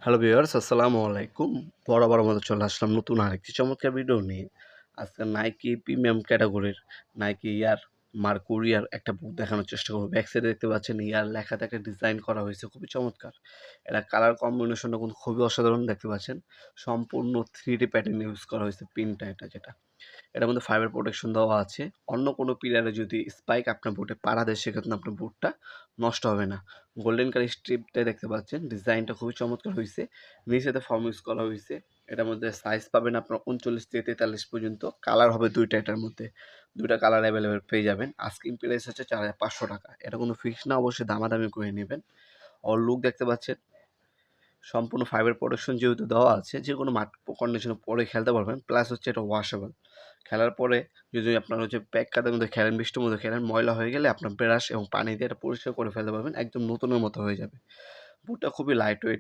Hello viewers, আসসালামু আলাইকুম। বরাবর মতো চলে আসলাম নতুন আরেকটি চমৎকার ভিডিও নিয়ে। আজকে নাইকি প্রিমিয়াম ক্যাটাগরির নাইকি ইয়ার মার্কুরিয়ার একটা বুট দেখানোর চেষ্টা করব। ব্যাক সাইডে দেখতে পাচ্ছেন ইয়ার লেখাতে একটা ডিজাইন করা হয়েছে, খুবই চমৎকার। এটা কালার কম্বিনেশনটা কিন্তু খুবই অসাধারণ দেখতে পাচ্ছেন। সম্পূর্ণ 3D প্যাটার্ন ইউজ করা হয়েছে প্রিন্টটা যেটা। এটার মধ্যে ফাইবার প্রোটেকশন দেওয়া আছে। অন্য কোনো পিলারে যদি স্পাইক আপনার বুটে পাড়া দেয় সেক্ষেত্রে আপনার বুটটা নষ্ট হবে না। গোল্ডেন কালার স্ট্রিপটা দেখতে পাচ্ছেন, ডিজাইনটা খুবই চমৎকার হয়েছে। নিচেতে ফর্ম ইউজ করা হয়েছে। এটার মধ্যে সাইজ পাবেন আপনার 39 থেকে 43 পর্যন্ত। কালার হবে দুইটা, এটার মধ্যে দুইটা কালার অ্যাভেলেবেল পেয়ে যাবেন। আস্কিং প্রাইস হচ্ছে 4500 টাকা। এটা কোনো ফিক্স না, অবশ্যই দামাদামি করে নেবেন। আর লুক দেখতে পাচ্ছেন, সম্পূর্ণ ফাইবার প্রোটেকশন যেহেতু দেওয়া আছে, যে কোনো মাঠ কন্ডিশনে পরে খেলতে পারবেন। প্লাস হচ্ছে এটা ওয়াশেবল। খেলার পরে যদি আপনার হচ্ছে প্যাক কাদের মধ্যে খেলেন, বৃষ্টির মধ্যে খেলেন, ময়লা হয়ে গেলে আপনার ব্রাশ এবং পানি দিয়ে এটা পরিষ্কার করে ফেলতে পারবেন, একদম নতুনের মতো হয়ে যাবে। বুটটা খুবই লাইট ওয়েট,